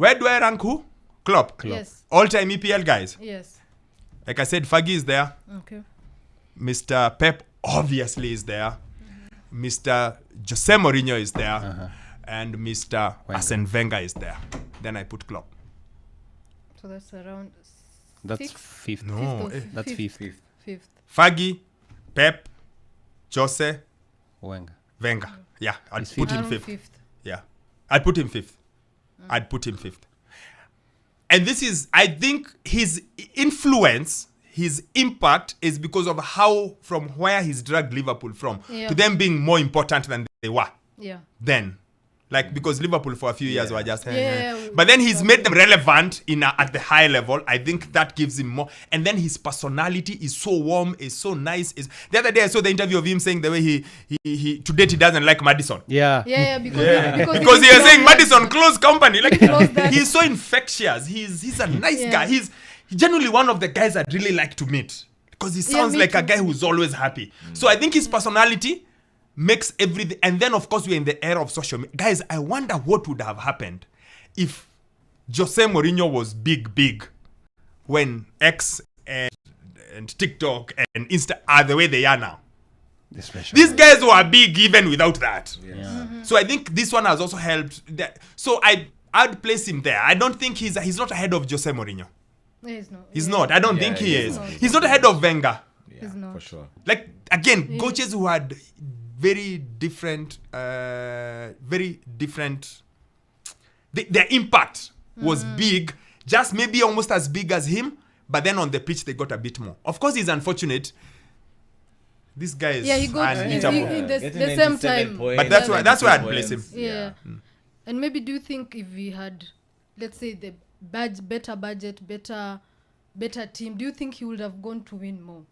Where do I rank who? Klopp. Yes. All-time EPL guys. Yes. Like I said, Fergie is there. Okay. Mr. Pep obviously is there. Mr. Jose Mourinho is there. And Mr. Arsene Wenger is there. Then I put Klopp. So that's around. That's fifth. No, That's fifth. Fifth. Fergie, Pep, Jose, Wenger. Wenger. Yeah, I'd He's put him Around fifth. fifth. Yeah, I'd put him fifth. I'd put him fifth. And this is, I think, his influence, his impact is because of how, from where he's dragged Liverpool from, to them being more important than they were then. Like, because Liverpool for a few years were just... But then he's made them relevant at the high level. I think that gives him more. And then his personality is so warm, is so nice. The other day I saw the interview of him saying the way he to date he doesn't like Madison. Because he was saying Madison, close company. Like, he's so infectious. He's a nice guy. He's genuinely one of the guys I'd really like to meet. Because he sounds like a guy who's always happy. So I think his personality makes everything. And then of course we're in the era of social media. Guys, I wonder what would have happened if Jose Mourinho was big when X and TikTok and Insta are the way they are now. These guys were big even without that. So I think this one has also helped. So I'd place him there. I don't think he's not ahead of Jose Mourinho. He's not. I don't think he is. He's not ahead of Wenger. He's not. For sure. Like, again, coaches who had very different, their impact was big, just maybe almost as big as him, but then on the pitch they got a bit more. Of course, he's unfortunate. This guy is he got unbeatable. the same time. But that's where I'd place him. And maybe do you think if we had, let's say, the better budget, better team, do you think he would have gone to win more?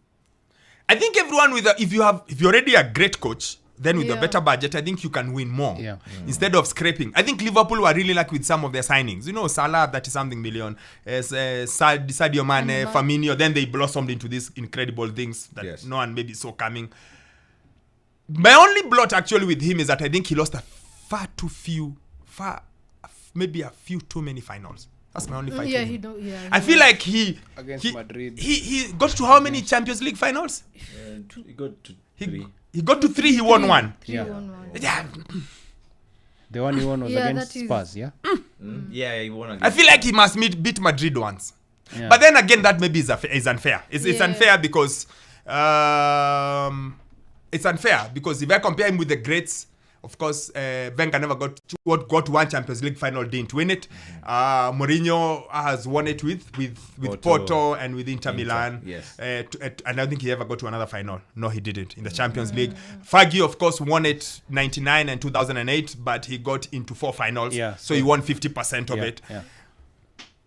I think everyone if you're already a great coach, then with a better budget, I think you can win more instead of scraping. I think Liverpool were really lucky with some of their signings. You know, Salah, 30-something million, Sadio Mane, Firmino. Then they blossomed into these incredible things that no one maybe saw coming. My only blot actually with him is that I think he lost maybe a few too many finals. That's my only fight. I feel like against Madrid. He got to how many Champions League finals? He got to 3. He got to 3. He won 1. The one he won was against Spurs. He won against. I feel like he must beat Madrid once. But then again, that maybe is unfair. It's unfair because if I compare him with the greats. Of course, Wenger never got one Champions League final, didn't win it. Mourinho has won it with Porto and with Inter Milan. Yes. And I don't think he ever got to another final. No, he didn't in the Champions League. Fergie, of course, won it 99 and 2008, but he got into 4 finals. So he won 50% of it.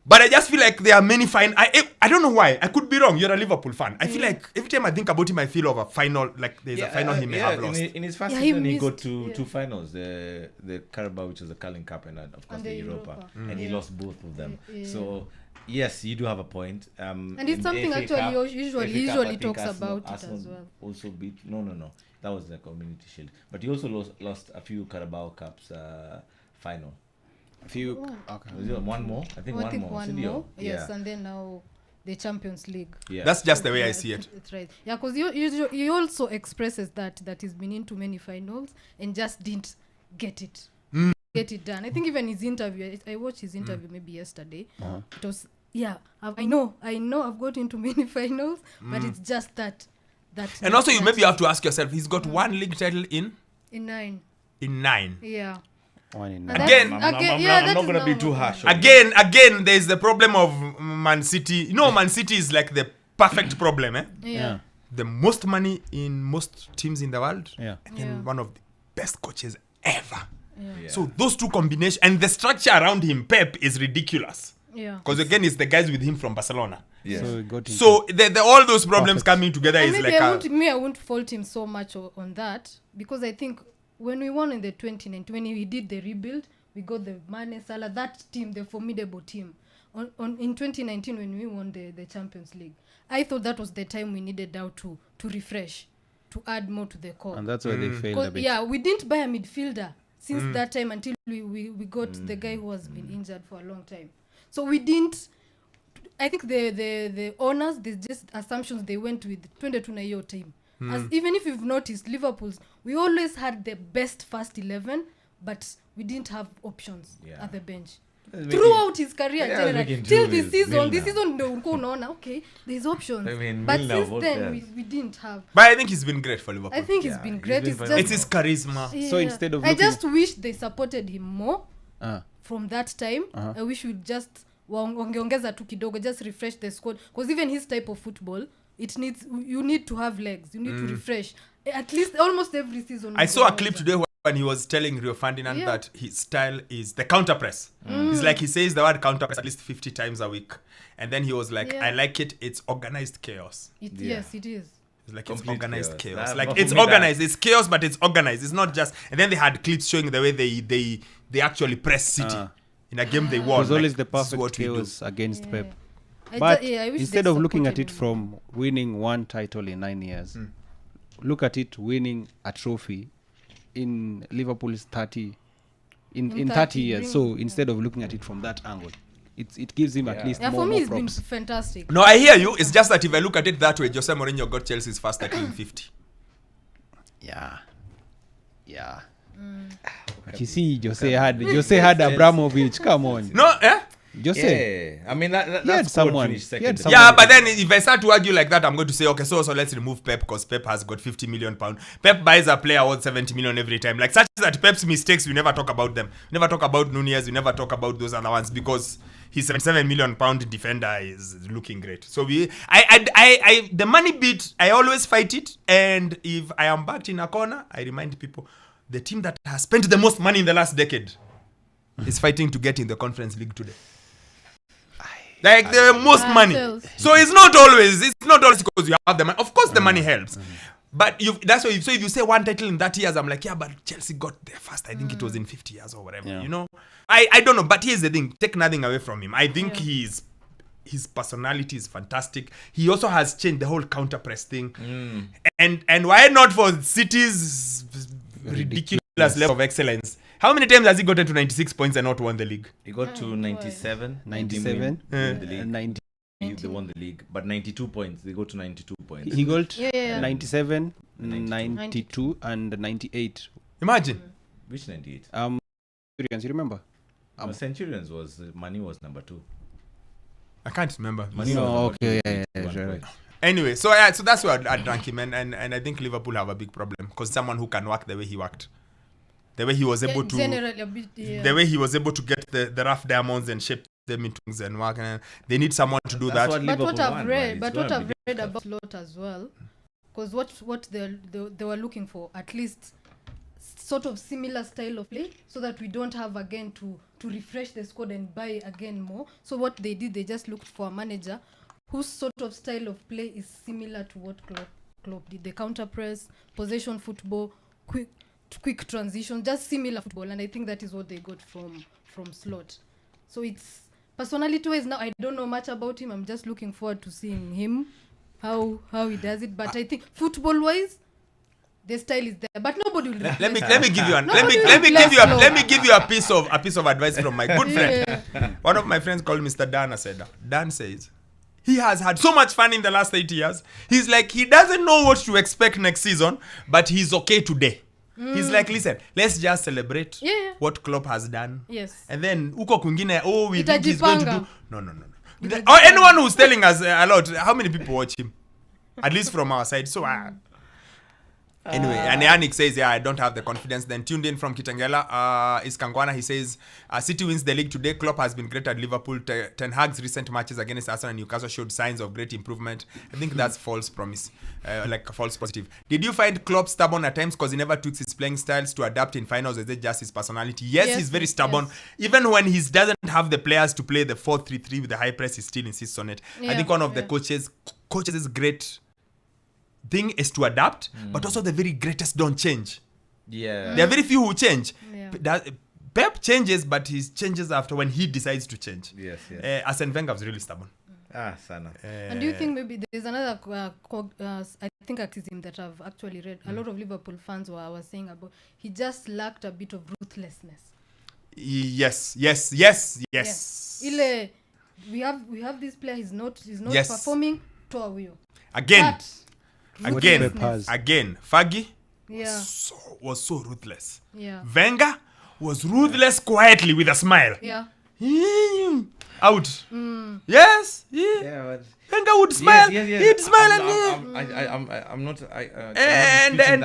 But I just feel like there are many I don't know why. I could be wrong. You're a Liverpool fan. I feel like every time I think about him, I feel of a final, like there's a final he may have lost. In his first season, he got to 2 finals. The Carabao, which was the Carling Cup, and of course the Europa. And he lost both of them. So, yes, you do have a point. And it's something actually usually talks about it as well. Also beat... No. That was the Community Shield. But he also lost a few Carabao Cups final. A few. Was it one more? I think one more. Yes, and then now the Champions League. That's just the way I see it. That's right. Yeah, because he also expresses that he's been in too many finals and just didn't get it done. I think even his interview, I watched his interview maybe yesterday. It was I know I've got into many finals, but it's just that. And also, you maybe have to ask yourself: he's got 1 league title in 9. In 9. Yeah. I'm not going to be too harsh. Again, there's the problem of Man City. You know, Man City is like the perfect problem. The most money in most teams in the world, and then one of the best coaches ever. So those two combinations and the structure around him, Pep, is ridiculous. Because again, it's the guys with him from Barcelona. So all those problems coming together is like I won't fault him so much on that, because I think when we won in the 2019, when we did the rebuild, we got the Mane, Salah, that team, the formidable team. In 2019, when we won the Champions League, I thought that was the time we needed now to refresh, to add more to the core. And that's why they failed a bit. Yeah, we didn't buy a midfielder. since that time until we got the guy who has been injured for a long time. So we didn't. I think the owners, there's just assumptions they went with 22 na hiyo team. As even if you've noticed, Liverpool's, we always had the best first 11, but we didn't have options at the bench. Throughout his career, generally, till this season ndo ulikuwa unaona okay, there's options. But since then we didn't have. But I think he's been great for Liverpool. I think he's been great. It's his charisma. Yeah. So instead of I just wish they supported him more from that time. Uh-huh. I wish we'd just wangeongeza tu kidogo, just refresh the squad, because even his type of football, you need to have legs, you need to refresh at least almost every season. I saw a clip today when he was telling Rio Ferdinand that his style is the counter press. It's like he says the word counter press at least 50 times a week, and then he was like, I like it, it's organized chaos. Yes, it is. It's like Complete it's organized chaos. That, like it's organized. It's chaos, but it's organized. It's not just. And then they had clips showing the way they actually press City in a game they won. It was always like, the perfect chaos against Pep. I But wish instead they of looking at supported it him. from winning one title in 9 years, look at it winning a trophy in Liverpool's 30 in 30 years. So instead of looking at it from that angle, it gives him at least for more me it's been props. fantastic. No, I hear you. It's just that if I look at it that way, Jose Mourinho got Chelsea's first title in 50. Yeah. But you see, Jose had Abramovich. Come on, No, Jose. I mean had that's someone. finished He had second. someone. Yeah, but then if I start to argue like that, I'm going to say, okay, so let's remove Pep because Pep has got 50 million pounds. Pep buys a player worth 70 million every time. Like such that Pep's mistakes, we never talk about them. We never talk about Nunez. We never talk about those other ones because his 77 million pound defender is looking great. So I the money bit, I always fight it. And if I am backed in a corner, I remind people, the team that has spent the most money in the last decade is fighting to get in the Conference League today. Like the most money. So it's not always because you have the money. Of course the money helps. But that's why if you say one title in 30 years, I'm like, yeah, but Chelsea got there first. I think it was in 50 years or whatever. You know? I don't know, but here's the thing. Take nothing away from him. I think his personality is fantastic. He also has changed the whole counter press thing. And why not for City's ridiculous level of excellence? How many times has he gotten to 96 points and not won the league? He got to 97. 97 win the league. and 90. They won the league, but 92 points. They go to 92 points. He got Yeah. 97, 92, and 98. Imagine. Which 98? Centurions, you remember? Centurions was Manu was number 2. I can't remember. Manu No, was number okay, 2, yeah, 51 sure. points. Anyway, so that's where I'd rank him, and I think Liverpool have a big problem because someone who can work the way he worked, the way he was able to, Generally a bit, the way he was able to get the rough diamonds and shape them into things and work, and they need someone to do That's that. what But what Liverpool I've won, read, man. It's gonna be difficult. about Slot as well, because what they were looking for, at least sort of similar style of play, so that we don't have again to refresh the squad and buy again more. So what they did, they just looked for a manager whose sort of style of play is similar to what Klopp did. The counter press, possession football, quick transition, just similar football, and I think that is what they got from Slot. So it's personality wise, now I don't know much about him. I'm just looking forward to seeing him how he does it. But I think football wise, the style is there, but nobody will Let me give you a piece of advice from my good friend. One of my friends called Mr. Dan said, Dan says he has had so much fun in the last 8 years. He's like, he doesn't know what to expect next season, but he's okay today. He's like, listen, let's just celebrate what Klopp has done. Yes. And then uko kwingine, we think he's going to do. No. Or anyone who's telling us a lot, how many people watch him? At least from our side. So anyway, and Yannick says, I don't have the confidence. Then tuned in from Kitengela is Kangwana. He says, City wins the league today. Klopp has been great at Liverpool. Ten Hag's recent matches against Arsenal and Newcastle showed signs of great improvement. I think that's false promise, like a false positive. Did you find Klopp stubborn at times because he never tweaks his playing styles to adapt in finals? Is it just his personality? Yes, he's very stubborn. Yes. Even when he doesn't have the players to play the 4-3-3 with the high press, he still insists on it. I think one of the coaches is great thing is to adapt, but also the very greatest don't change. There are very few who change. Pep changes, but he changes after when he decides to change. Yes. Arsene Wenger was really stubborn. Sana. And do you think maybe there's another I think criticism that I've actually read? A lot of Liverpool fans were saying about he just lacked a bit of ruthlessness. Yes. Ile we have this player, he's not Yes. performing to huyo. Again, Ruthlessness. Fergie Yeah. was so ruthless. Yeah. Wenger was ruthless quietly with a smile. Yeah. Out. Yes. Yeah, but Wenger would smile. yes. He'd smile I'm not.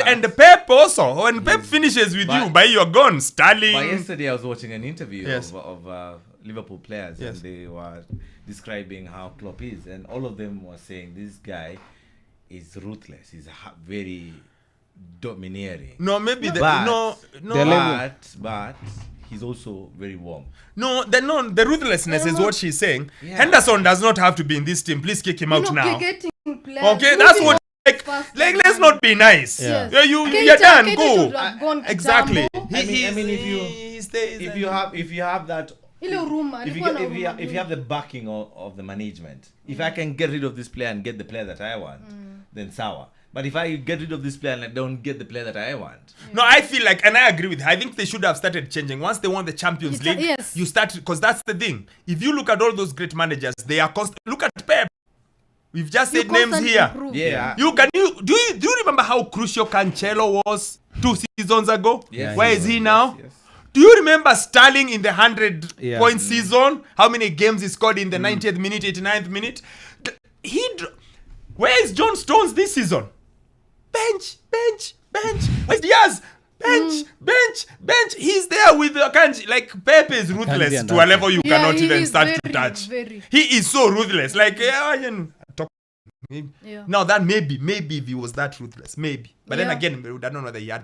and Pep also. When Pep finishes with you, by you're gone. Sterling. But yesterday I was watching an interview Yes. of Liverpool players, Yes. and they were describing how Klopp is, and all of them were saying this guy is ruthless. He's very domineering. No, maybe But- The but he's also very warm. the ruthlessness is what she's saying. Yeah. Henderson does not have to be in this team. Please kick him out now. Getting players. Okay, that's what. Fast. Let's not be nice. Yeah. Yes. You're done. Keita Go. should have gone Exactly. kitambo. I mean, If if you have that, Ile huruma, alikuwa na huruma. if you have the backing of the management, if I can get rid of this player and get the player that I want, then sour. But if I get rid of this player and I don't get the player that I want, No, I feel like, and I agree with her, I think they should have started changing. Once they won the Champions League, Yes. you start, because that's the thing. If you look at all those great managers, they are look at Pep. We've just You said names constantly here. improve. yeah, Do you remember how crucial Cancelo was 2 seasons ago? Yes. Where is he now? Yes. Do you remember Sterling in the 100-point Yeah. season? How many games he scored in the 90th minute, 89th minute? Where is John Stones this season? Bench. Where's Diaz? Bench. He's there with Akanji. Like, Pepe is ruthless and to a level you Yeah, cannot he even is start to very, touch. very. He is so ruthless. Like, Yeah. now that maybe if he was that ruthless, maybe. But then Yeah. again, I don't know whether he had